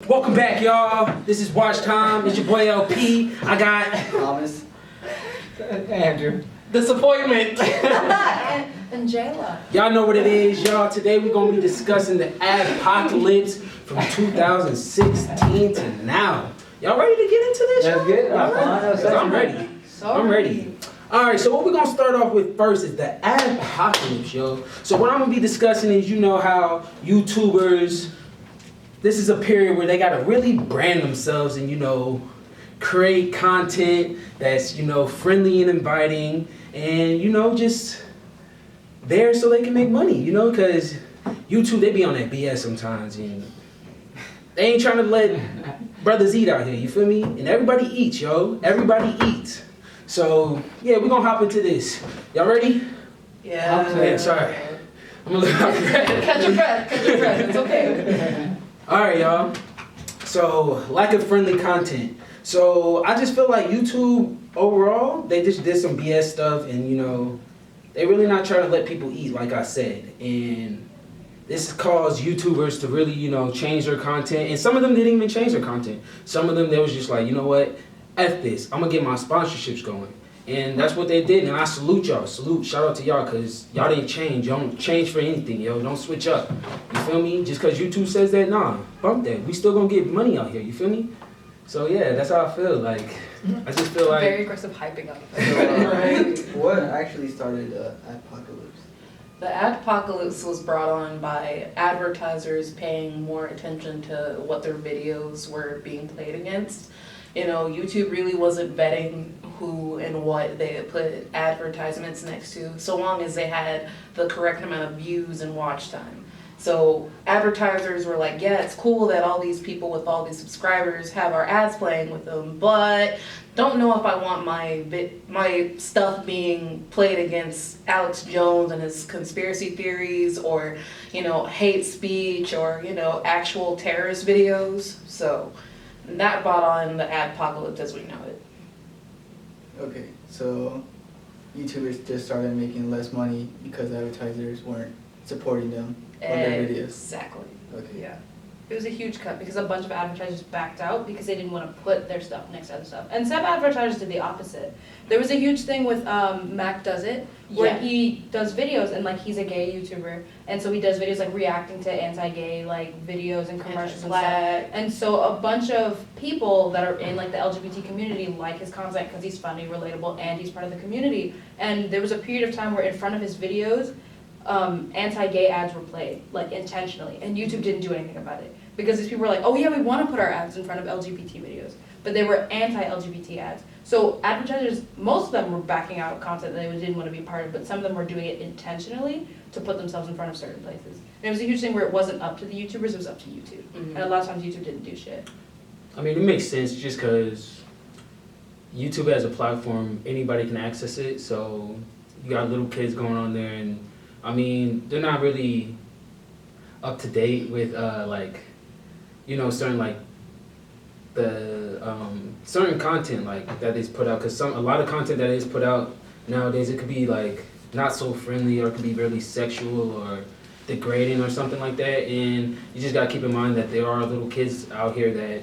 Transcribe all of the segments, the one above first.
Welcome back, y'all. This is Watch Time. It's your boy LP. I got Thomas. Andrew. Disappointment. And Jayla. Y'all know what it is, y'all. Today we're gonna be discussing the Adpocalypse from 2016 to now. Y'all ready to get into this? That's good. All right. I'm ready. I'm ready. All right, so what we're gonna start off with first is the Adpocalypse, yo. So what I'm gonna be discussing is, you know how YouTubers, this is a period where they gotta really brand themselves and, you know, create content that's, you know, friendly and inviting and, you know, just there so they can make money, you know, because YouTube, they be on that BS sometimes and they ain't trying to let brothers eat out here, you feel me? And everybody eats, yo. Everybody eats. So, yeah, we're gonna hop into this. Y'all ready? Yeah. Sorry. I'm a little out of breath. Catch your breath. It's okay. All right, y'all. So, lack of friendly content. So, I just feel like YouTube overall, they just did some BS stuff and, you know, they really not trying to let people eat, like I said. And this caused YouTubers to really, you know, change their content. And some of them didn't even change their content. Some of them, they was just like, you know what? F this. I'm going to get my sponsorships going. And that's what they did. And I salute y'all. Shout out to y'all because y'all didn't change. Y'all don't change for anything, yo. Don't switch up. You feel me? Just because YouTube says that, nah. Bump that. We still going to get money out here. You feel me? So, yeah, that's how I feel. Like, I just feel like... Very aggressive hyping up. Right. What actually started Adpocalypse? The Adpocalypse was brought on by advertisers paying more attention to what their videos were being played against. You know, YouTube really wasn't vetting who and what they put advertisements next to, so long as they had the correct amount of views and watch time. So advertisers were like, yeah, it's cool that all these people with all these subscribers have our ads playing with them, but don't know if I want my stuff being played against Alex Jones and his conspiracy theories, or, you know, hate speech, or, you know, actual terrorist videos. So that brought on the Adpocalypse as we know it. Okay, so YouTubers just started making less money because advertisers weren't supporting them on their videos. Exactly. Okay. Yeah. It was a huge cut because a bunch of advertisers backed out because they didn't want to put their stuff next to other stuff. And some advertisers did the opposite. There was a huge thing with Mac Does It, where Yeah. he does videos and like he's a gay YouTuber, and so he does videos like reacting to anti-gay like videos and commercials and stuff. Black. And so a bunch of people that are in like the LGBT community like his content because he's funny, relatable, and he's part of the community. And there was a period of time where in front of his videos, anti-gay ads were played, like intentionally, and YouTube didn't do anything about it. Because these people were like, oh yeah, we want to put our ads in front of LGBT videos, but they were anti-LGBT ads. So advertisers, most of them were backing out content that they didn't want to be part of, but some of them were doing it intentionally to put themselves in front of certain places. And it was a huge thing where it wasn't up to the YouTubers, it was up to YouTube. Mhm. And a lot of times YouTube didn't do shit. I mean, it makes sense just because YouTube as a platform, anybody can access it. So you got little kids going on there, and I mean, they're not really up to date with like, you know, certain like the certain content like that is put out. Because a lot of content that is put out nowadays, it could be like not so friendly, or it could be really sexual or degrading or something like that. And you just gotta keep in mind that there are little kids out here that,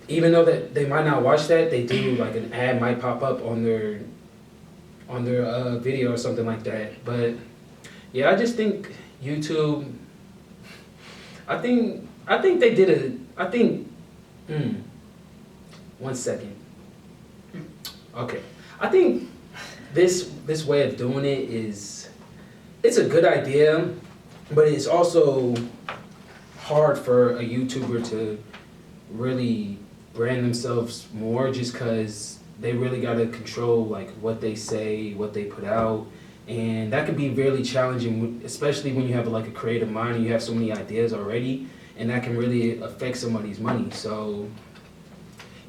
even though that they might not watch that, they do, like an ad might pop up on their video or something like that. But yeah, I just think YouTube, I think they did one second. Okay. I think this way of doing it it's a good idea, but it's also hard for a YouTuber to really brand themselves more, just because they really got to control like what they say, what they put out, and that can be really challenging, especially when you have like a creative mind and you have so many ideas already, and that can really affect somebody's money. So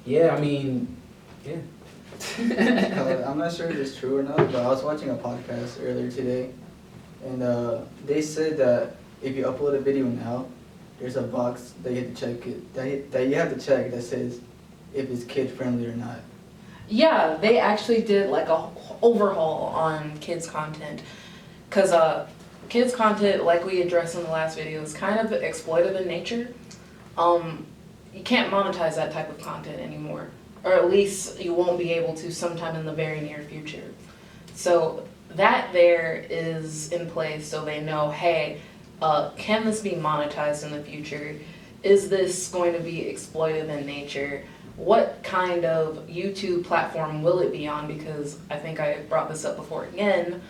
yeah, I mean, yeah. I'm not sure if it's true or not, but I was watching a podcast earlier today, and they said that if you upload a video now, there's a box that you have to check that you have to check that says if it's kid friendly or not. Yeah, they actually did like a overhaul on kids content, because kids content, like we addressed in the last video, is kind of exploitative in nature. you can't monetize that type of content anymore. Or at least you won't be able to sometime in the very near future. So that there is in place so they know, hey, can this be monetized in the future? Is this going to be exploitive in nature? What kind of YouTube platform will it be on? Because I think I brought this up before again,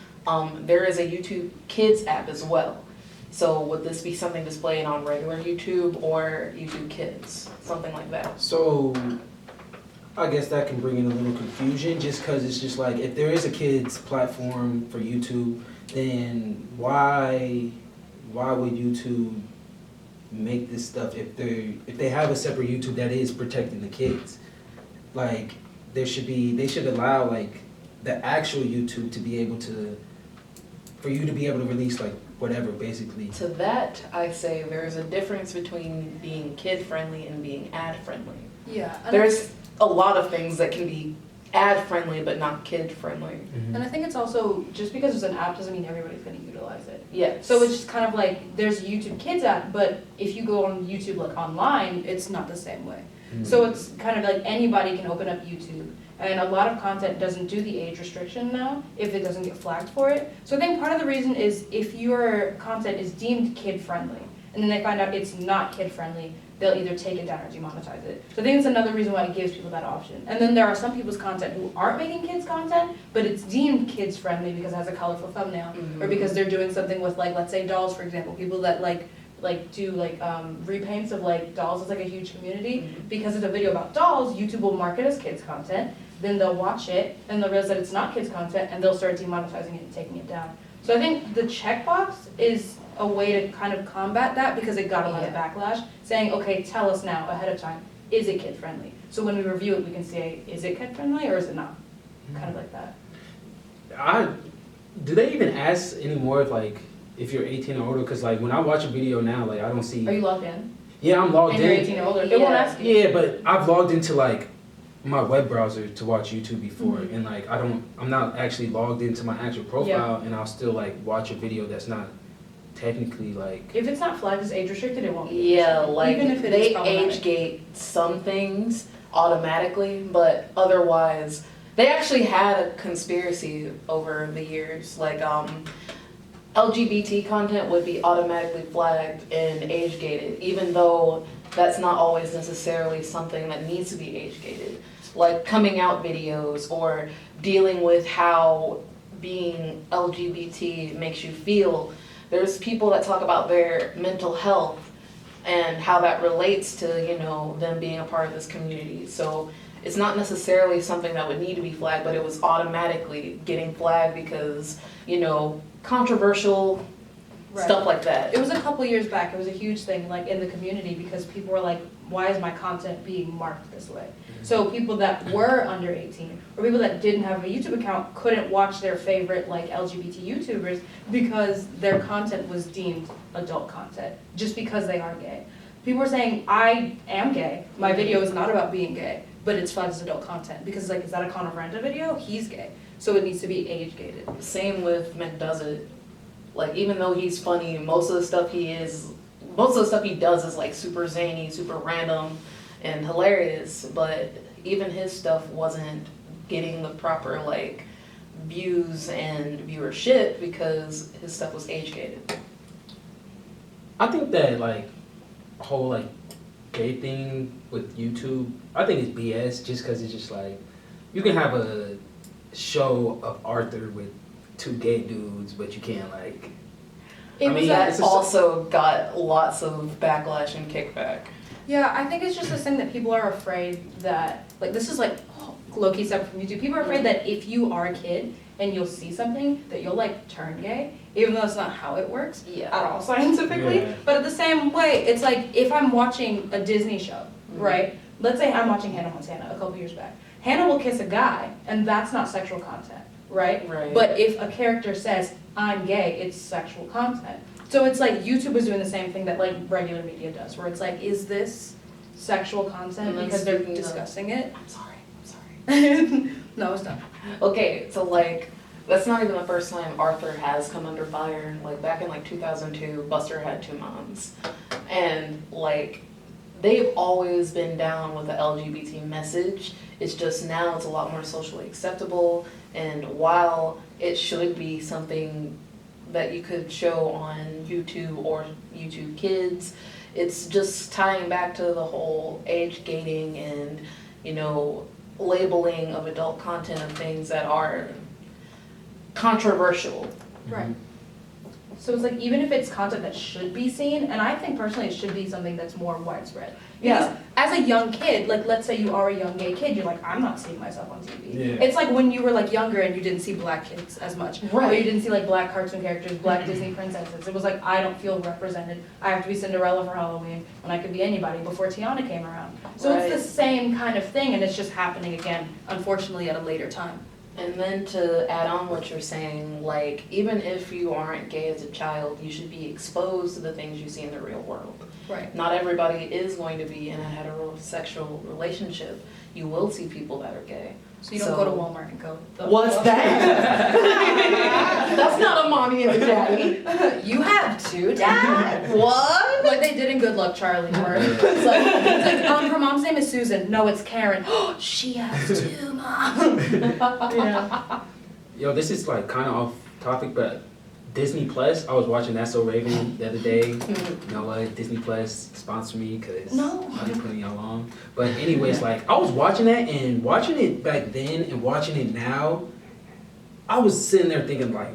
there is a YouTube Kids app as well. So would this be something displayed on regular YouTube or YouTube Kids? Something like that. So I guess that can bring in a little confusion just because it's just like if there is a kids platform for YouTube, then why would YouTube make this stuff if they have a separate YouTube that is protecting the kids? Like they should allow like the actual YouTube to be able to, for you to be able to release like whatever basically. To that, I say there's a difference between being kid friendly and being ad friendly. Yeah. And There's a lot of things that can be ad friendly but not kid friendly. And I think it's also, just because there's an app doesn't mean everybody's going to utilize it. Yes. So it's just kind of like, there's a YouTube Kids app, but if you go on YouTube like online, it's not the same way. So it's kind of like anybody can open up YouTube. And a lot of content doesn't do the age restriction now if it doesn't get flagged for it. So I think part of the reason is if your content is deemed kid friendly, and then they find out it's not kid friendly, they'll either take it down or demonetize it. So I think it's another reason why it gives people that option. And then there are some people's content who aren't making kids content, but it's deemed kids friendly because it has a colorful thumbnail, or because they're doing something with like, let's say dolls, for example, people that like do like repaints of like dolls is like a huge community. Because it's a video about dolls, YouTube will mark it as kids content, then they'll watch it and they'll realize that it's not kids content and they'll start demonetizing it and taking it down. So I think the checkbox is a way to kind of combat that because it got a lot of backlash, saying, okay, tell us now ahead of time, is it kid friendly? So when we review it, we can say, is it kid friendly or is it not? Kind of like that. Do they even ask anymore if you're 18 or older? Because like when I watch a video now, like I don't see. Are you logged in? Yeah, I'm logged And in. you're 18 or older? It won't ask you. Yeah, but I've logged into like my web browser to watch YouTube before, and like I'm not actually logged into my actual profile, and I'll still like watch a video that's not technically like. If it's not flagged as age restricted, it won't be. Yeah, like even if it is they problematic. age gate some things automatically, but otherwise, they actually had a conspiracy over the years. Like LGBT content would be automatically flagged and age gated, even though that's not always necessarily something that needs to be age gated. Like coming out videos or dealing with how being LGBT makes you feel. There's people that talk about their mental health and how that relates to, them being a part of this community. So it's not necessarily something that would need to be flagged, but it was automatically getting flagged because, controversial stuff like that. It was a couple years back, it was a huge thing, like in the community, because people were like, why is my content being marked this way? So people that were under 18, or people that didn't have a YouTube account, couldn't watch their favorite like LGBT YouTubers because their content was deemed adult content, just because they are gay. People were saying, I am gay, my video is not about being gay, but it's flagged as adult content, because it's like, is that a Conor Branda video? He's gay, so it needs to be age gated. Same with McDoesIt. Like, even though he's funny, most of the stuff he does is like super zany, super random, and hilarious. But even his stuff wasn't getting the proper like views and viewership because his stuff was age gated. I think that like whole like gay thing with YouTube, I think it's BS just because it's just like you can have a show of Arthur with two gay dudes, but you can't like. That also got lots of backlash and kickback. Yeah, I think it's just this thing that people are afraid that, like, this is like low-key separate from YouTube. People are afraid that if you are a kid and you'll see something, that you'll like turn gay, even though that's not how it works at all scientifically. Yeah. But at the same way, it's like if I'm watching a Disney show, right? Let's say I'm watching Hannah Montana a couple years back. Hannah will kiss a guy, and that's not sexual content, right? But if a character says, I'm gay, it's sexual content. So it's like YouTube is doing the same thing that like regular media does, where it's like, is this sexual content because they're discussing it? I'm sorry. No, it's not. Okay, so like, that's not even the first time Arthur has come under fire. Like back in like 2002, Buster had two moms. And like, they've always been down with the LGBT message. It's just now it's a lot more socially acceptable, and while it should be something that you could show on YouTube or YouTube Kids, it's just tying back to the whole age gating and, you know, labeling of adult content of things that are controversial. Right. So it's like, even if it's content that should be seen, and I think personally it should be something that's more widespread. Because Yeah. as a young kid, like let's say you are a young gay kid, you're like, I'm not seeing myself on TV. Yeah. It's like when you were like younger and you didn't see black kids as much. Or Right. you didn't see like black cartoon characters, black Disney princesses. It was like, I don't feel represented. I have to be Cinderella for Halloween when I could be anybody before Tiana came around. So Right. it's the same kind of thing, and it's just happening again, unfortunately, at a later time. And then to add on what you're saying, like, even if you aren't gay as a child, you should be exposed to the things you see in the real world. Right. Not everybody is going to be in a heterosexual relationship. You will see people that are gay. So you don't go to Walmart and go, What's that? That's not a mommy and a daddy. You have two dads? What? Like they did in Good Luck Charlie, where it's like, her mom's name is Susan. No, it's Karen. She has two moms. Yeah. Yo, this is like kind of off topic, but Disney Plus. I was watching That's So Raven the other day. You know what? Disney Plus sponsor me because No. I've been putting y'all on. But anyways, like I was watching that and watching it back then and watching it now, I was sitting there thinking like,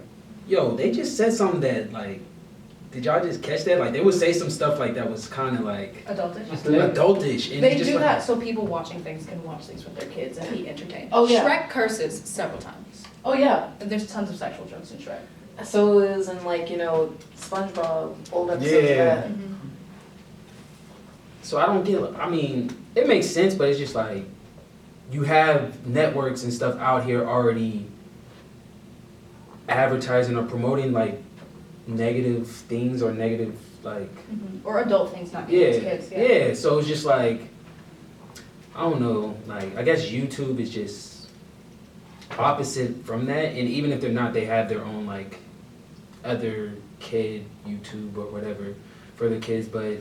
yo, they just said something that like, did y'all just catch that? Like they would say some stuff like that was kind of like Adultish. adultish. And They it's just do like, that so people watching things can watch things with their kids and be entertained. Oh, yeah. Shrek curses several times. Oh yeah. And there's tons of sexual jokes in Shrek. So is in like, you know, SpongeBob, old episodes of Yeah. that. So I don't get. I mean, it makes sense, but it's just like you have networks and stuff out here already advertising or promoting like negative things or negative like Or adult things not getting to kids. Yeah. So it's just like I don't know. Like I guess YouTube is just opposite from that, and even if they're not, they have their own like other kid YouTube or whatever for the kids, but.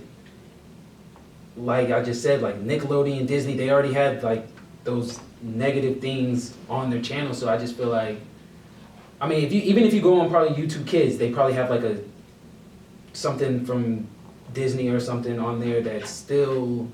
Like I just said, like Nickelodeon, Disney, they already had like those negative things on their channel. So I just feel like, I mean, even if you go on probably YouTube Kids, they probably have like something from Disney or something on there that's still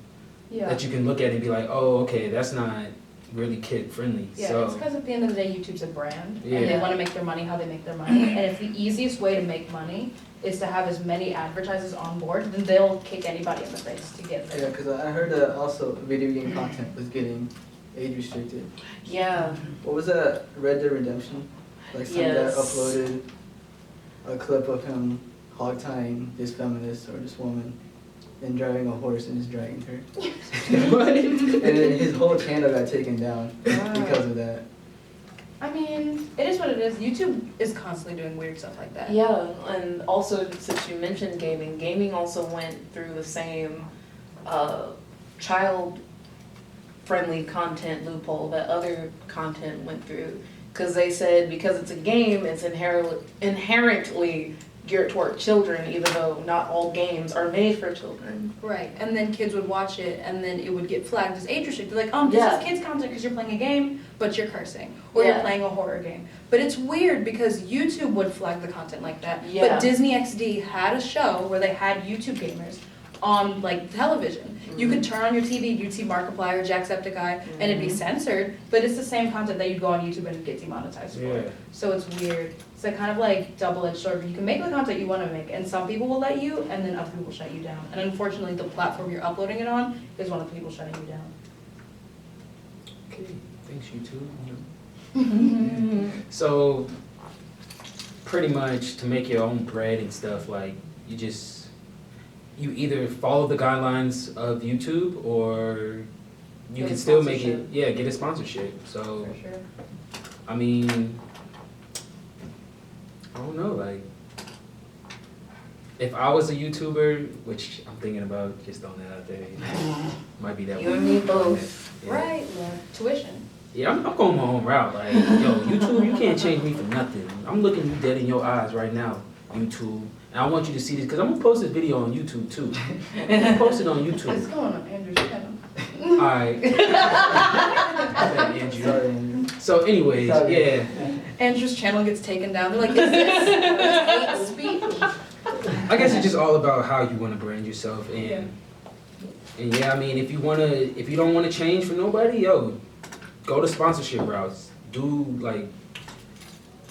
Yeah. that you can look at and be like, oh, okay, that's not really kid friendly. Yeah, So it's because at the end of the day, YouTube's a brand, Yeah. and they want to make their money how they make their money. And if the easiest way to make money is to have as many advertisers on board, then they'll kick anybody in the face to get Yeah, there. because I heard that also video game content was getting age restricted. Yeah. What was that? Red Dead Redemption? Like some guy Yes. uploaded a clip of him hog tying this feminist or this woman and driving a horse and just dragging her. And then his whole channel got taken down because of that. I mean, it is what it is. YouTube is constantly doing weird stuff like that. Yeah, and also since you mentioned gaming, gaming also went through the same child-friendly content loophole that other content went through. Because they said because it's a game, it's inherently geared toward children, even though not all games are made for children. Right, and then kids would watch it, and then it would get flagged as age restricted. Like, this Yeah. is kids content because you're playing a game, but you're cursing, or Yeah. you're playing a horror game. But it's weird because YouTube would flag the content like that. Yeah. But Disney XD had a show where they had YouTube gamers on like television. You could turn on your TV, you'd see Markiplier, Jacksepticeye, and it'd be censored, but it's the same content that you'd go on YouTube and get demonetized for. Yeah. So it's weird. It's a kind of like double-edged sword. You can make the content you want to make, and some people will let you, and then other people will shut you down. And unfortunately, the platform you're uploading it on is one of the people shutting you down. Okay, thanks YouTube. So pretty much to make your own bread and stuff, like you either follow the guidelines of YouTube or you Get can a still make it, sponsorship. get a sponsorship. So For sure. I mean, I don't know, like if I was a YouTuber, which I'm thinking about just throwing that out there, you know, might be that You one. and me both. Yeah. Right, yeah. Tuition. Yeah, I'm going my own route. Like, yo, YouTube, you can't change me for nothing. I'm looking you dead in your eyes right now, YouTube. And I want you to see this because I'm gonna post this video on YouTube too. I'm gonna post it on What's YouTube. going on, Andrew's channel? Alright. Andrew. Sorry, Andrew. So anyways, Sorry. yeah. Andrew's channel gets taken down. They're like, is this hate speech? I guess it's just all about how you want to brand yourself, and yeah, I mean, if you don't want to change for nobody, yo, go to sponsorship routes. Do like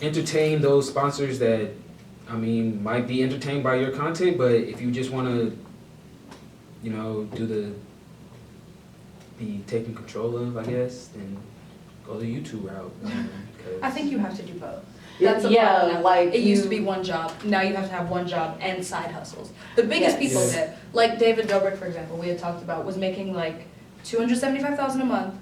entertain those sponsors that, I mean, might be entertained by your content, but if you just want to, you know, be taken control of, I guess, then go the YouTube route. I think you have to do both. Yeah, That's the yeah, problem now. like It used to you- be one job. Now you have to have one job and side hustles. The biggest Yes. people Yeah. did, like David Dobrik, for example, we had talked about, was making like $275,000 a month,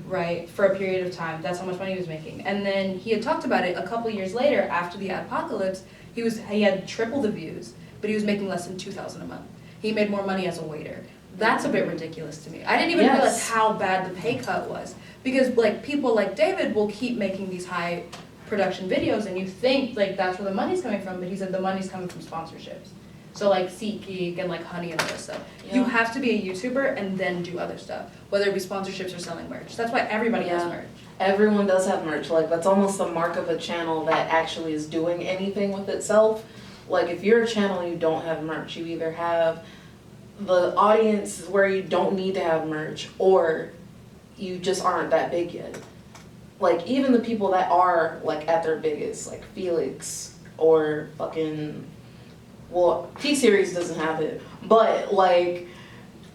right, for a period of time. That's how much money he was making. And then he had talked about it a couple years later after the Adpocalypse. He had triple the views, but he was making less than $2,000 a month. He made more money as a waiter. That's a bit ridiculous to me. I didn't even Yes. realize how bad the pay cut was, because like people like David will keep making these high production videos, and you think like that's where the money's coming from, but he said the money's coming from sponsorships. So like SeatGeek and like Honey and all this stuff. You Yeah. have to be a YouTuber and then do other stuff, whether it be sponsorships or selling merch. That's why everybody has Yeah. merch. Everyone does have merch. Like, that's almost the mark of a channel that actually is doing anything with itself. Like, if you're a channel and you don't have merch, you either have the audience where you don't need to have merch, or you just aren't that big yet. Like, even the people that are, like, at their biggest, like Felix or fucking, well, T-Series doesn't have it, but, like,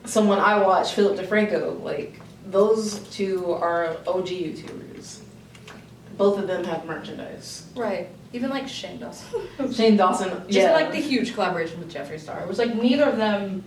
someone I watch, Philip DeFranco, like, those two are OG YouTubers. Both of them have merchandise. Right. Even like Shane Dawson. Shane Dawson, Just yeah. like the huge collaboration with Jeffree Star. It was like neither of them,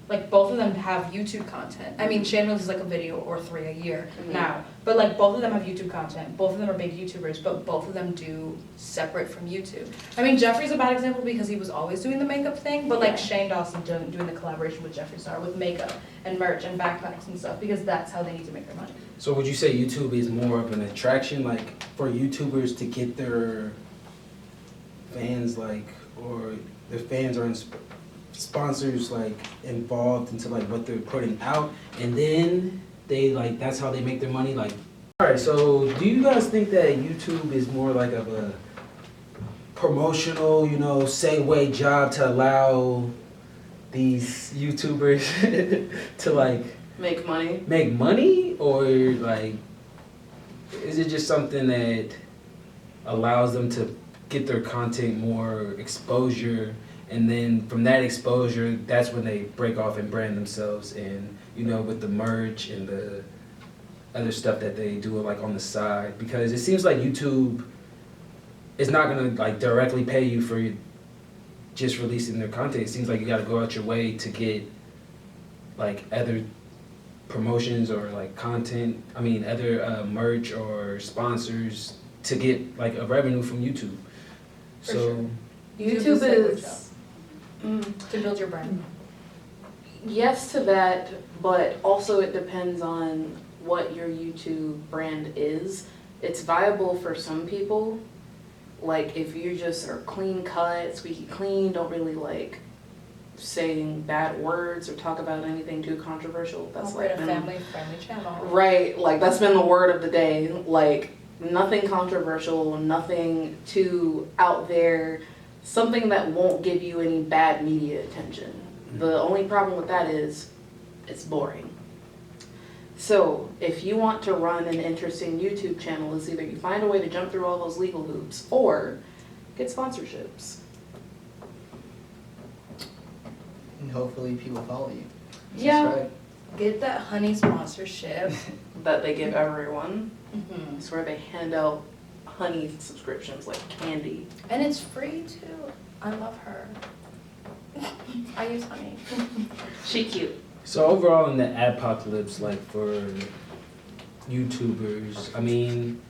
like both of them have YouTube content. I mean, Shane releases like a video or 3 a year Mhm. now. But like both of them have YouTube content. Both of them are big YouTubers, but both of them do separate from YouTube. I mean, Jeffree's a bad example because he was always doing the makeup thing, but like Yeah. Shane Dawson doing the collaboration with Jeffree Star with makeup and merch and backpacks and stuff because that's how they need to make their money. So would you say YouTube is more of an attraction, like for YouTubers to get their fans, like, or their fans are sponsors like involved into like what they're putting out, and then they like that's how they make their money? Like, all right. So do you guys think that YouTube is more like of a promotional, you know, segue job to allow these YouTubers to like Make money. make money, or like is it just something that allows them to get their content more exposure, and then from that exposure that's when they break off and brand themselves, and you know, with the merch and the other stuff that they do like on the side? Because it seems like YouTube is not gonna like directly pay you for just releasing their content. It seems like you gotta go out your way to get like other promotions or like content, I mean other merch or sponsors to get like a revenue from YouTube. For So sure. YouTube is is, To build your brand. yes to that, but also it depends on what your YouTube brand is. It's viable for some people. Like, if you just are clean cut, squeaky clean, don't really like saying bad words or talk about anything too controversial. That's Operate like a been- family-friendly channel. Right, like that's been the word of the day. Like, nothing controversial, nothing too out there, something that won't give you any bad media attention. The only problem with that is it's boring. So, if you want to run an interesting YouTube channel, it's either you find a way to jump through all those legal hoops or get sponsorships. And hopefully people follow you. Yeah. Subscribe. Get that honey sponsorship. That they give everyone. Mm-hmm. I swear they hand out honey subscriptions like candy. And it's free too. I love her. I use honey. She cute. So overall in the adpocalypse, like for YouTubers, I mean,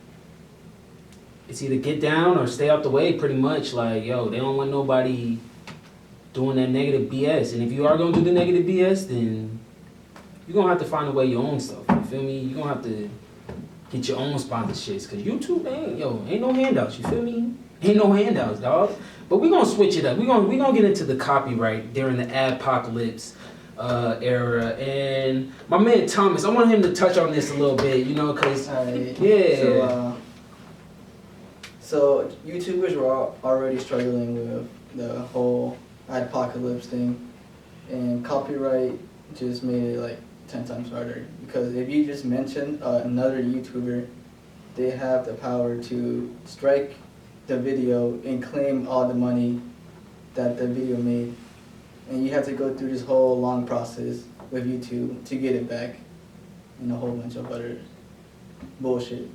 it's either get down or stay out the way pretty much. Like, yo, they don't want nobody doing that negative BS. And if you are gonna do the negative BS, then you're gonna have to find a way your own stuff. You feel me? You're gonna have to get your own sponsorships. Cause YouTube ain't no handouts, you feel me? Ain't no handouts, dog. But we gonna switch it up. We gonna get into the copyright during the Adpocalypse era. And my man Thomas, I want him to touch on this a little bit, you know, cause Alright. yeah. So YouTubers were already struggling with the whole Adpocalypse thing, and copyright just made it like 10 times harder. Because if you just mention another YouTuber, they have the power to strike the video and claim all the money that the video made. And you have to go through this whole long process with YouTube to get it back, and a whole bunch of other bullshit.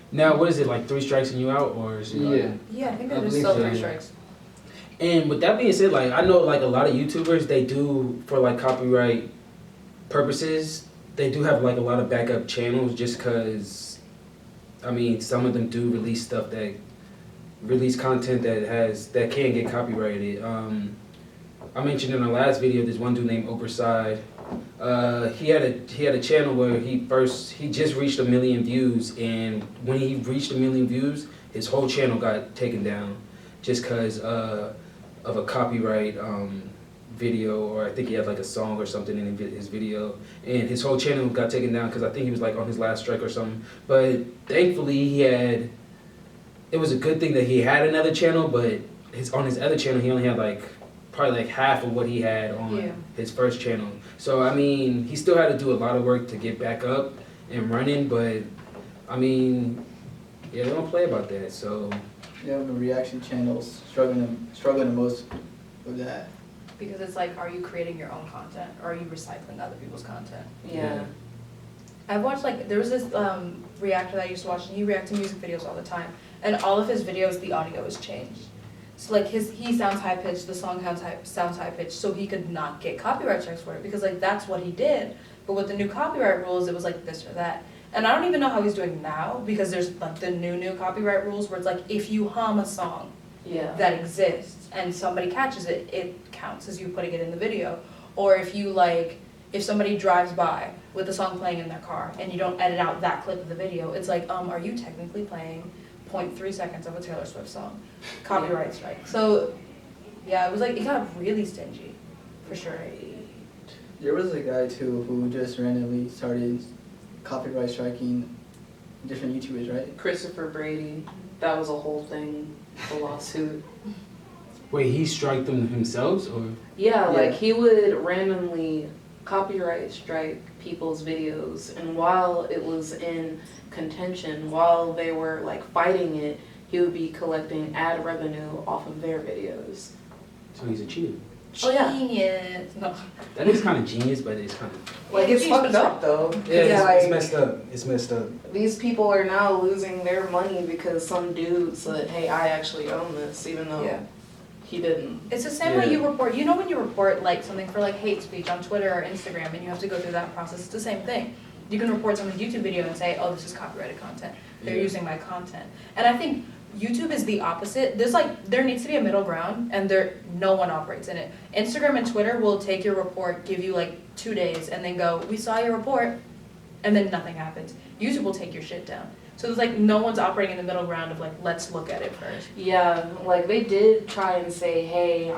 Now, what is it, like 3 strikes and you out, or is it like, Yeah. Yeah, I think I that is believe still so. 3 strikes. And with that being said, like I know like a lot of YouTubers, they do for like copyright purposes, they do have like a lot of backup channels just cause I mean some of them do release stuff that release content that can get copyrighted. I mentioned in our last video this one dude named Oberside. He had a channel where he just reached 1 million views, and when he reached 1 million views, his whole channel got taken down just cause of a copyright video, or I think he had like a song or something in his video, and his whole channel got taken down because I think he was like on his last strike or something. But thankfully it was a good thing that he had another channel, but on his other channel he only had like probably like half of what he had on his first channel. So I mean, he still had to do a lot of work to get back up and running, but I mean, yeah, they don't play about that. So Yeah, the reaction channels struggling the most with that. Because it's like, are you creating your own content or are you recycling other people's content? Yeah. I've watched like, there was this reactor that I used to watch, and he reacts to music videos all the time. And all of his videos, the audio is changed. So like he sounds high pitched, the song sounds high pitched, so he could not get copyright strikes for it, because like that's what he did. But with the new copyright rules, it was like this or that. And I don't even know how he's doing now, because there's like the new copyright rules where it's like, if you hum a song Yeah. that exists and somebody catches it, it counts as you putting it in the video. Or if you like, if somebody drives by with the song playing in their car and you don't edit out that clip of the video, it's like, are you technically playing 0.3 seconds of a Taylor Swift song? Copyright strike. So yeah, it was like, it got really stingy, for sure. There was a guy too who just randomly started copyright striking different YouTubers, right? Christopher Brady, that was a whole thing, the lawsuit. wait, he strike them himself, or Yeah, Yeah. like he would randomly copyright strike people's videos, and while it was in contention, while they were like fighting it, he would be collecting ad revenue off of their videos. so he's a cheater? Oh, yeah. Genius. No. That is kind of genius, but it's kind of Like, it's Genius, fucked but up though. yeah, it's like, messed up. It's messed up. these people are now losing their money because some dude said, hey, I actually own this, even though Yeah. he didn't. It's the same way you report, you know when you report like something for like hate speech on Twitter or Instagram and you have to go through that process, it's the same thing. You can report someone's YouTube video and say, oh, this is copyrighted content. They're Yeah. using my content. And I think YouTube is the opposite. There needs to be a middle ground, and no one operates in it. Instagram and Twitter will take your report, give you like 2 days, and then go, we saw your report, and then nothing happens. YouTube will take your shit down. So there's like no one's operating in the middle ground of like, let's look at it first. Yeah, like they did try and say, hey,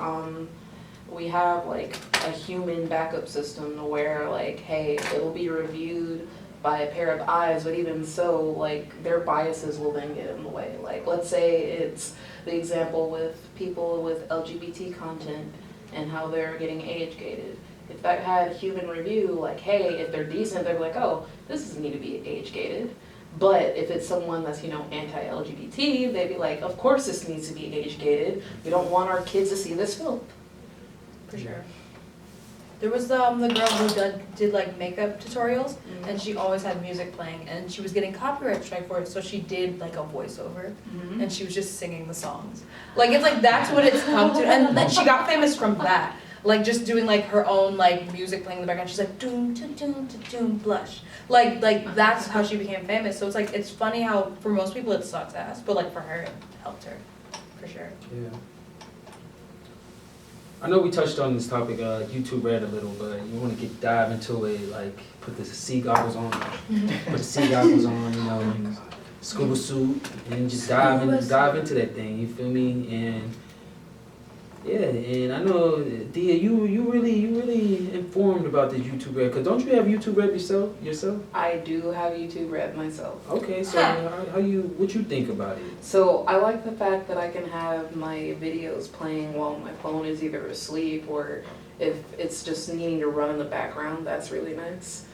we have like a human backup system where like, hey, it'll be reviewed by a pair of eyes, but even so, like their biases will then get in the way. Like let's say it's the example with people with LGBT content and how they're getting age gated. If that had human review, like, hey, if they're decent, they're like, oh, this doesn't need to be age gated. But if it's someone that's, anti-LGBT, they'd be like, of course this needs to be age gated. We don't want our kids to see this filth. For sure. There was the girl who did like makeup tutorials, and she always had music playing, and she was getting copyright strike for it, so she did like a voiceover, and she was just singing the songs. Like it's like that's what it's come to, and then she got famous from that. Like just doing like her own like music playing in the background. She's like doom doom doom doom blush. Like that's how she became famous. So it's like it's funny how for most people it sucks ass, but like for her it helped her, for sure. Yeah. I know we touched on this topic, YouTube Red a little, but you want to dive into it, like put the sea goggles on, and, scuba suit, and just dive into that thing. You feel me? And yeah, and I know, Dia, you really informed about this YouTube Red, cause don't you have YouTube Red yourself? I do have YouTube Red myself. Okay, so what you think about it? So I like the fact that I can have my videos playing while my phone is either asleep or if it's just needing to run in the background. That's really nice.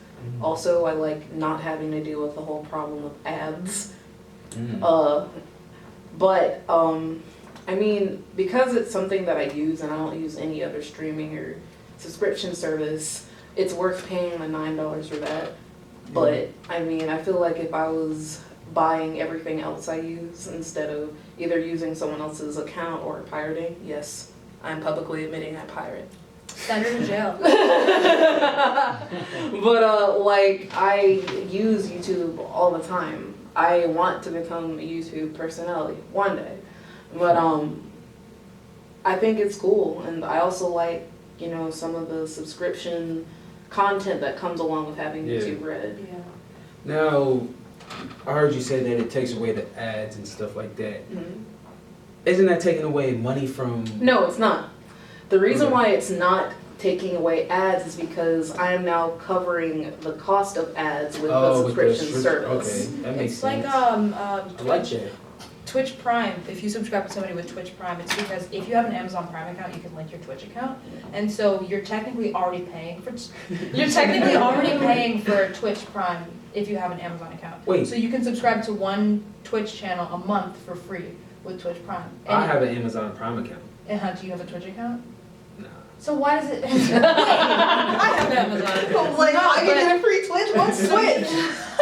Also, I like not having to deal with the whole problem of ads. But I mean, because it's something that I use and I don't use any other streaming or subscription service, it's worth paying the $9 for that. But I mean, I feel like if I was buying everything else I use instead of either using someone else's account or pirating, yes, I'm publicly admitting I pirate. Send her to jail. But like I use YouTube all the time. I want to become a YouTube personality one day. But I think it's cool, and I also like, you know, some of the subscription content that comes along with having YouTube Red. Yeah. Now, I heard you say that it takes away the ads and stuff like that. Isn't that taking away money from? No, it's not. The reason why it's not taking away ads is because I am now covering the cost of ads with the subscription service. Okay, that makes It's sense. like I like that. Twitch Prime. If you subscribe to somebody with Twitch Prime, it's because if you have an Amazon Prime account, you can link your Twitch account, and so you're technically already paying for Twitch Prime if you have an Amazon account. Wait. So you can subscribe to one Twitch channel a month for free with Twitch Prime. I have an Amazon Prime account. And do you have a Twitch account? Nah. So why does it? Wait, I have an Amazon account. Like, No, I but- get a free Twitch on Switch.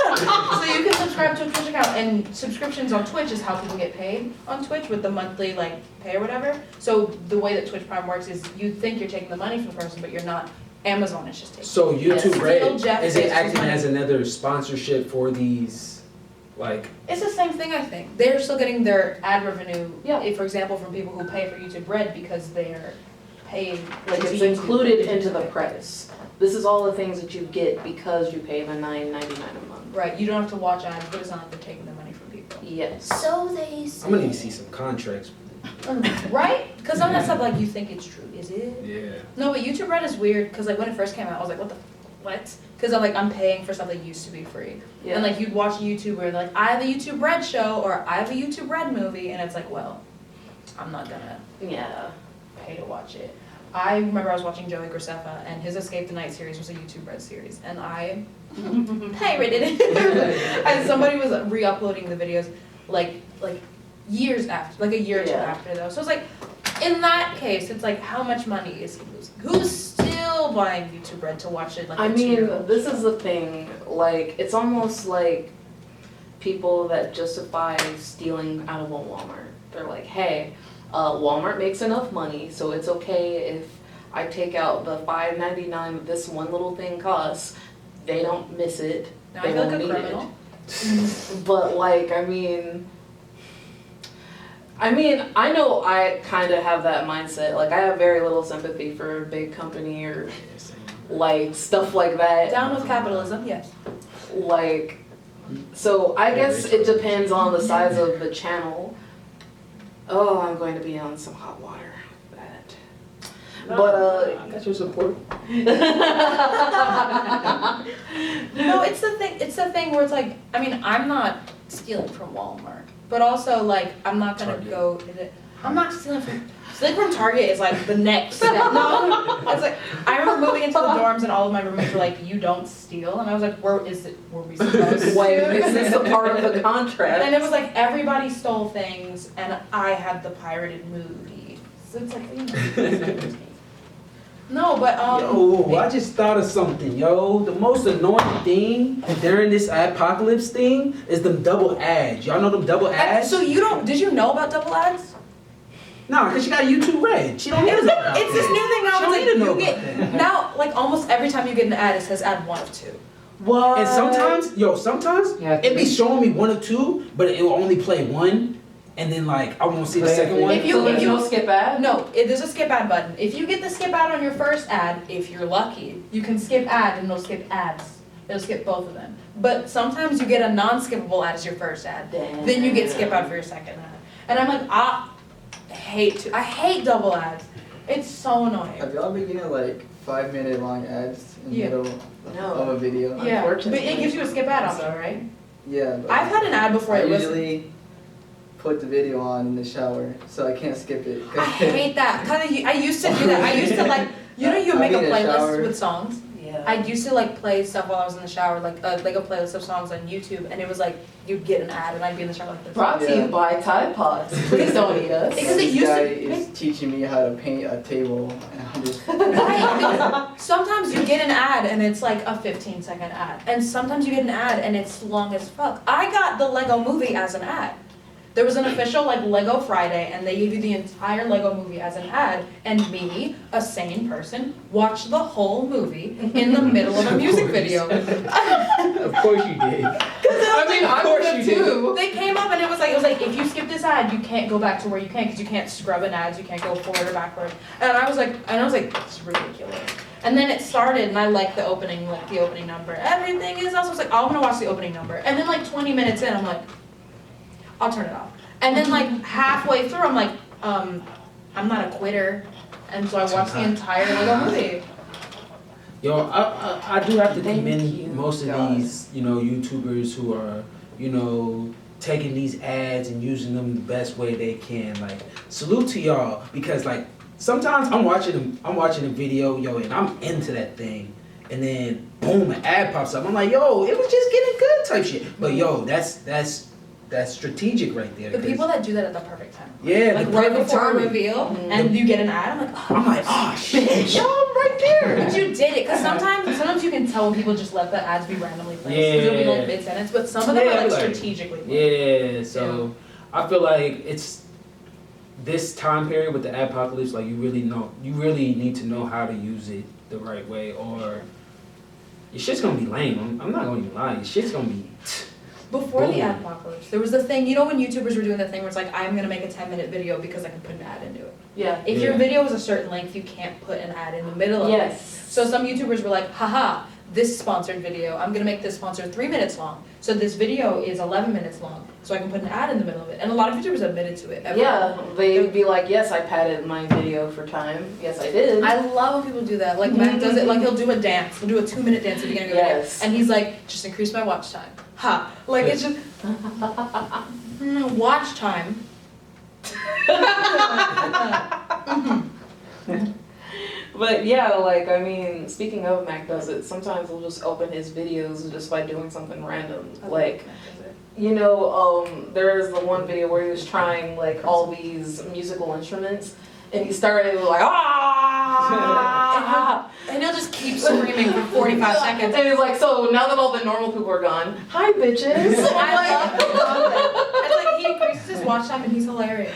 So you can subscribe to a Twitch account, and subscriptions on Twitch is how people get paid on Twitch with the monthly like pay or whatever. So the way that Twitch Prime works is you think you're taking the money from the person, but you're not. Amazon is just taking. So YouTube Still Red, Jeff is it Bezos' acting money. as another sponsorship for these, like? It's the same thing, I think. They're still getting their ad revenue, Yeah. for example, from people who pay for YouTube Red because they're paying. Like to it's YouTube. included into the price. This is all the things that you get because you pay the $9.99 a month. Right, you don't have to watch ads, but it's not like they're taking the money from people. Yes. So they say. I'm gonna need to see some contracts. Right? Because some of that stuff, like, you think it's true. Is it? Yeah. No, but YouTube Red is weird, because, like, when it first came out, I was like, what? Because I'm paying for stuff that used to be free. Yeah. And, like, you'd watch a YouTuber, like, I have a YouTube Red show, or I have a YouTube Red movie, and it's like, well, I'm not gonna Yeah. pay to watch it. I remember I was watching Joey Graceffa, and his Escape the Night series was a YouTube Red series, and I pirated it. And somebody was re-uploading the videos, like years after, like a year or two Yeah. after though. So it's like, in that case, it's like, how much money is he losing? Who's still buying YouTube Red to watch it? Like, I a mean, 2-year-old? this is the thing. Like, it's almost like people that justify stealing out of a Walmart. They're like, hey, Walmart makes enough money, so it's okay if I take out the $5.99 this one little thing costs. They don't miss it. Now They I feel won't like a need criminal. it. But like, I mean, I know I kind of have that mindset. Like, I have very little sympathy for a big company or like stuff like that. Down with capitalism, yes. Like, so I guess it depends on the size of the channel. Oh, I'm going to be on some hot water. That. But I got your support. No, it's the thing where it's like, I mean, I'm not stealing from Walmart, but also like, I'm not gonna Target. go, I'm not stealing from Target is like the next step. No, it's like, I remember moving into the dorms and all of my roommates were like, you don't steal, and I was like, were we supposed to? wait, is this a part of the contract? And it was like, everybody stole things, and I had the pirated movie, so it's like, you know. No, but Yo, I just thought of something, yo. The most annoying thing during this Adpocalypse thing is them double ads. Y'all know them double ads? So did you know about double ads? Nah, cause she got YouTube Red. She don't need to know about It's this new thing now. She don't It's need to know like you about get that. now, like almost every time you get an ad, it says ad 1 of 2. What? And sometimes Yeah, it be showing me 1 or 2, but it will only play 1, and then like I won't see the Play second it. one. If you- So there's no skip ad? No, there's a skip ad button. If you get the skip ad on your first ad, if you're lucky, you can skip ad and it'll skip ads. it'll skip both of them. But sometimes you get a non-skippable ad as your first ad. Then you get skip ad for your second ad. And I'm like, I hate double ads. It's so annoying. Have y'all been getting like 5-minute long ads in the Yeah. middle No. of a video? Yeah, but Unfortunately. it gives you a skip ad option, right? Yeah. But I've had an ad before I it was. usually put the video on in the shower, so I can't skip it. I hate that. Cause I used to do that. I used to like, you know, you I'll make be a in the playlist shower. with songs. Yeah. I used to like play stuff while I was in the shower, like a playlist of songs on YouTube, and it was like you'd get an ad, and I'd be in the shower like this. Brought to Yeah. you by Tide Pods. Please don't eat us. Because it This used to- guy is teaching me how to paint a table, and I'm just. Right, because sometimes you get an ad and it's like a 15-second ad, and sometimes you get an ad and it's long as fuck. I got the Lego Movie as an ad. There was an official like Lego Friday, and they gave you the entire Lego Movie as an ad, and me, a sane person, watched the whole movie in the middle of a music video. Of course you did. I mean, Of course you did. too. They came up and it was like if you skip this ad, you can't go back to where you can because you can't scrub an ads, you can't go forward or backward. And I was like, it's ridiculous. And then it started, and I liked the opening number. Everything is also like, I'm gonna watch the opening number. And then like 20 minutes in, I'm like, I'll turn it off. And then like halfway through, I'm like, I'm not a quitter. And so I watched the entire Lego movie. Yo, I do have to Thank commend you, most of God. these, YouTubers who are, taking these ads and using them the best way they can. Like, salute to y'all, because like sometimes I'm watching a video, and I'm into that thing, and then boom, an ad pops up. I'm like, yo, it was just getting good type shit. But yo, that's strategic right there. The 'cause- people that do that at the perfect time. yeah, Like the right perfect before a timing. reveal, and you get an ad, I'm like, oh. I'm like, oh shit, yo, I'm right there. But you did it, because sometimes you can tell when people just let the ads be randomly placed. Because it'll be like Yeah. mid-sentence, but some of them Yeah, are like like- strategically placed. Yeah, so I feel like it's this time period with the Adpocalypse, like you really need to know how to use it the right way, or your shit's gonna be lame. I'm not gonna even lie, your shit's gonna be. Before the Boom. Adpocalypse, there was the thing, you know when YouTubers were doing the thing where it's like, I'm gonna make a 10-minute video because I can put an ad into it. Yeah. If your Yeah. video is a certain length, you can't put an ad in the middle of it. Yes. So some YouTubers were like, haha, this sponsored video, I'm gonna make this sponsor 3 minutes long. So this video is 11 minutes long, so I can put an ad in the middle of it. And a lot of YouTubers admitted to it. Yeah, they'd be like, yes, I padded my video for time. Yes, I did. I love when people do that. Like Mac does it, like he'll do a dance. He'll do a 2-minute dance at the beginning of the video. Yes. And he's like, just increase my watch time. Ha. Like it's just watch time. But yeah, like, I mean, speaking of Mac does it, sometimes he'll just open his videos just by doing something random. Like, there's the one video where he was trying, like, all these musical instruments, and he started, like, ah! And he'll just keep screaming for 45 seconds. And he's like, so now that all the normal people are gone, hi, bitches. I love it. It's like he increases his watch time and he's hilarious.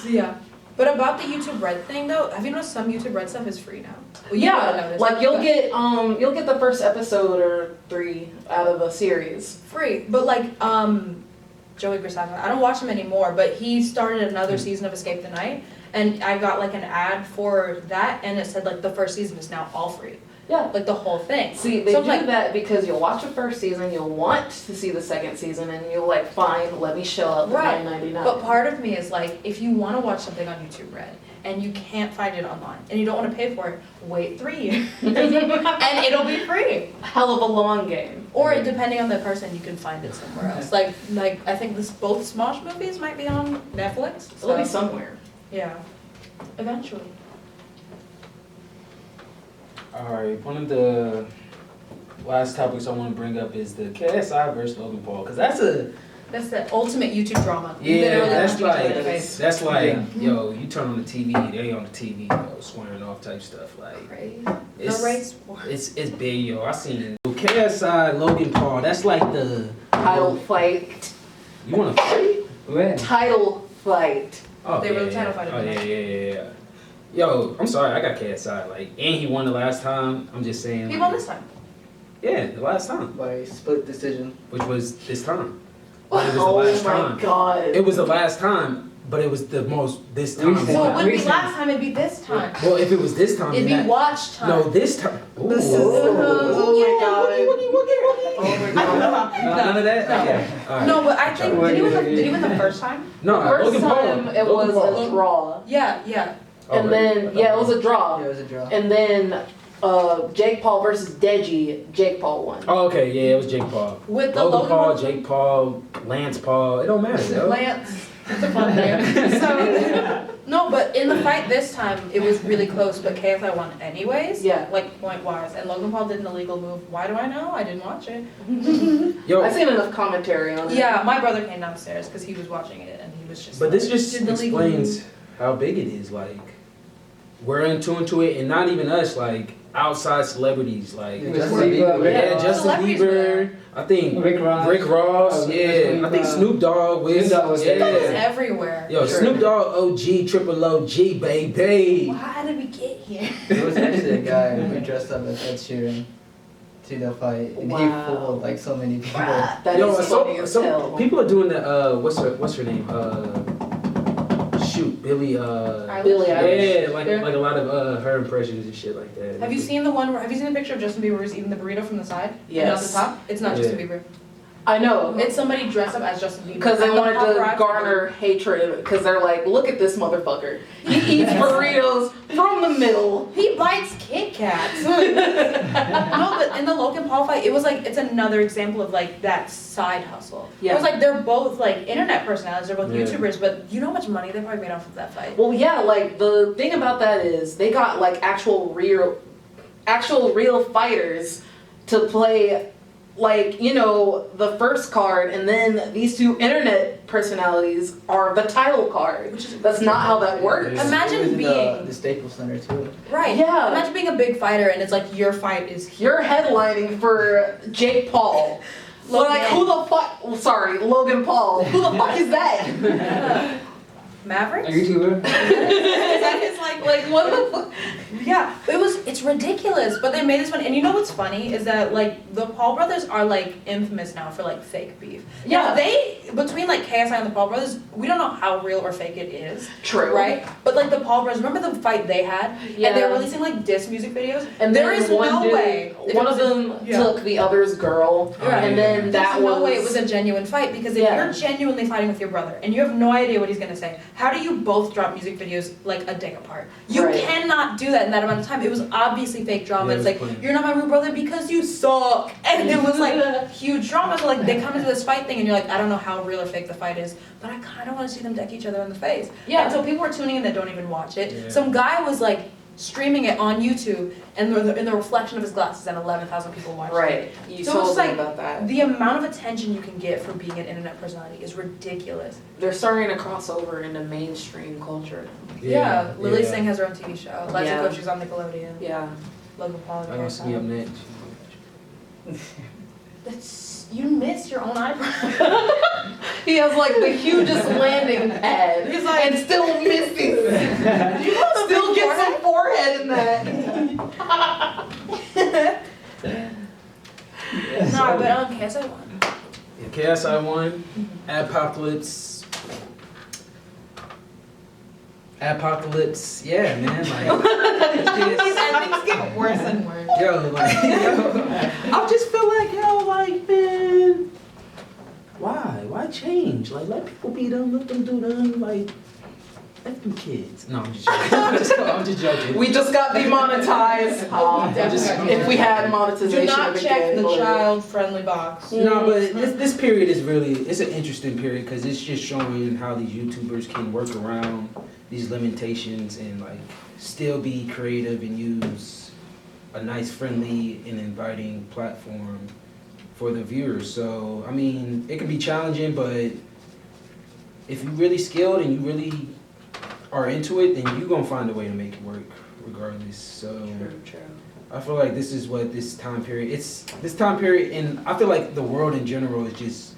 Yeah. But about the YouTube Red thing though, have you noticed some YouTube Red stuff is free now? Well, you wouldn't Yeah, notice, like you'll but- get the first episode or 3 out of a series. free. But like Joey Graceffa, I don't watch him anymore, but he started another season of Escape the Night, and I got like an ad for that, and it said like the first season is now all free, Yeah. like the whole thing. See, they So do I'm like- that because you'll watch the first season, you'll want to see the second season, and you'll like, fine, let me shell out the Right. $9.99. But part of me is like, if you want to watch something on YouTube Red and you can't find it online and you don't want to pay for it, wait 3 years and it'll be free. Hell of a long game. Or depending on the person, you can find it somewhere else. Like I think both Smosh movies might be on Netflix. It'll be so- somewhere. Yeah, eventually. Alright, one of the last topics I want to bring up is the KSI versus Logan Paul, because that's the ultimate YouTube drama. Yeah, Literally that's punch each other in the like, face. that's like, Yeah. yo, you turn on the TV, they on the TV, swearing off type stuff. Like, Crazy. it's, The race war. it's big, yo. I seen it. KSI, Logan Paul, that's like the Title fight. You want to fight? When? Title fight. Oh, They were the title fight of Oh the yeah, night. yeah. Yo, I'm sorry, I got KSI. Like, and he won the last time. I'm just saying. He like, won this time. Yeah, the last time, By split decision. which was this time. It was the Oh last my time. god. It was the last time. but it was the most this Recent. time. So it wouldn't be Recent. last time, it'd be this time. Well, if it was this time, It'd be then that, watch time. no, this time. Ooh. This is- oh my God. Oh my god. None of that. Okay. All right. No, but I think, Wait, did he win the first time? No, The first Logan Paul. time it Logan was Paul. a draw. Yeah. Oh, And really? then, yeah, it was a draw. Yeah, it was a draw. And then Jake Paul versus Deji, Jake Paul won. Oh, okay, yeah, it was Jake Paul. With the Logan Paul, Paul. Jake Paul, Lance Paul. It don't matter, yo. Lance. It's a fun name. So, no, but in the fight this time, it was really close, but KSI won anyways. Yeah. Like, point-wise. And Logan Paul did an illegal move. Why do I know? I didn't watch it. Yo, I've seen enough commentary on it. Yeah, my brother came downstairs because he was watching it, and he was just but this just did the legal explains how big it is. Like, we're in tune to it, and not even us. Like, outside celebrities, like Yeah, Justin Justin Bieber, Bieber. yeah, Yeah. Justin Celebrities were Bieber. I think Rick Ross. Rick Ross. I Yeah, I think Snoop Dogg was. Snoop Dogg was It was Yeah. everywhere. Yo, Sure. Snoop Dogg, OG, triple OG, baby. How did we get here? There was actually a guy who dressed up as Ed Sheeran to the fight, and he Wow. fooled like so many people. That Yo, is funny as hell. people are doing the what's her name? Shoot, Billy. Billie Yeah, Eilish. like Yeah. a lot of her impressions and shit like that. Have you seen the picture of Justin Bieber who's eating the burrito from the side? Yes. Not the top? It's not Yeah. Justin Bieber. I know. It's somebody dressed up as Justin Bieber. Because they And the wanted to paparazzi- garner hatred. Because they're like, look at this motherfucker. He eats burritos from the middle. He bites Kit Kats. No, but in the Logan Paul fight, it was like, it's another example of like that side hustle. It Yeah. was like they're both like internet personalities, they're both Yeah. YouTubers, but you know how much money they probably made off of that fight? Well, yeah, like the thing about that is they got like actual real fighters to play, like, you know, the first card, and then these two internet personalities are the title card. Which is That's not how that works. Yeah. Imagine It was in being the Staples Center too. right. Yeah. Imagine being a big fighter and it's like your fight is here. You're headlining for Jake Paul. Like, who the fuck? Sorry, Logan Paul. Who the fuck is that? Mavericks? A YouTuber? That is Like, what the fuck? yeah, it's ridiculous, but they made this one, and you know what's funny is that like the Paul brothers are like infamous now for like fake beef. Yeah. Now between like KSI and the Paul brothers, we don't know how real or fake it is. True. Right? But like the Paul brothers, remember the fight they had? Yeah. And they were releasing like diss music videos? And there then is one no dude, way. that one it of was a- them yeah. took the other's girl, Right. and then that There's was no way it was a genuine fight because if Yeah. you're genuinely fighting with your brother and you have no idea what he's gonna say, how do you both drop music videos like a day apart? You Right. cannot do that in that amount of time. It was obviously fake drama. Yeah, It's it like was funny. you're not my real brother because you suck, and it was like huge drama. So like they come into this fight thing and you're like, I don't know how real or fake the fight is, but I kind of want to see them deck each other in the face. Yeah. And so people were tuning in that don't even watch it. Yeah. Some guy was like streaming it on YouTube, and in the reflection of his glasses, and 11,000 people watched it. right. You So told it's me like about that. the amount of attention you can get for being an internet personality is ridiculous. They're starting to cross over into mainstream culture. Yeah, Lily yeah. Singh has her own TV show. Let's Yeah. Go, she's on Nickelodeon. Yeah. Logan Paul. I don't see me up next. You miss your own eyebrow. He has like the hugest landing pad. He's like- and still missing. Still get some forehead in that. No, but KSI won. Yeah, KSI won. Adpocalypse. Adpocalypse. Yeah, man. Like, These endings get worse and worse. yo, like, I just feel like, yo, like, man, why change? Like, let people be them, let them do them, like, let them kids. No, I'm just joking. I'm just joking. We just got demonetized. If we had monetization, Do not of the check kid, the but- child-friendly box. No, but this period is really, it's an interesting period because it's just showing how these YouTubers can work around these limitations and like still be creative and use a nice, friendly, and inviting platform for the viewers. So, I mean, it can be challenging, but if you're really skilled and you really are into it, then you're gonna find a way to make it work regardless. So. True. I feel like this is what this time period, and I feel like the world in general is just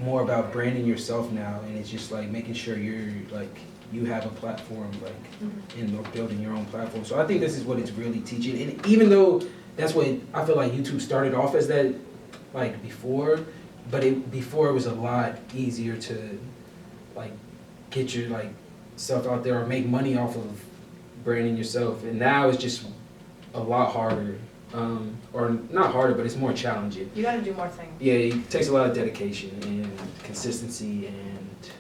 more about branding yourself now, and it's just like making sure you're like, you have a platform, like, and building your own platform. So I think this is what it's really teaching, and even though that's what I feel like YouTube started off as that, like before, but before it was a lot easier to, like, get your like stuff out there or make money off of branding yourself. And now it's just a lot harder, or not harder, but it's more challenging. You gotta do more things. Yeah, it takes a lot of dedication and consistency and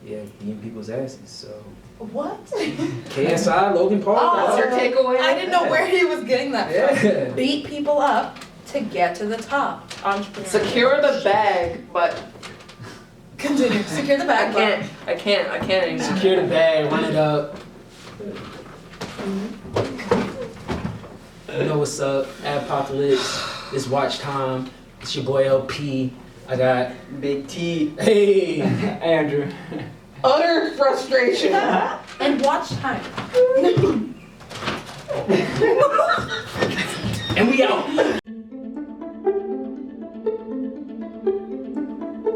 yeah, being people's asses. So What? KSI, Logan Paul. Oh, That's your takeaway? I didn't know where he was getting that from. Yeah. Beat people up to get to the top. Entrepreneur. Secure the bag, but Continue. Secure the bag. I can't anymore. Secure the bag, run it up. You know what's up? Adpocalypse. It's watch time. It's your boy LP. I got Big T. hey. Andrew. Utter frustration. And watch time. And we out.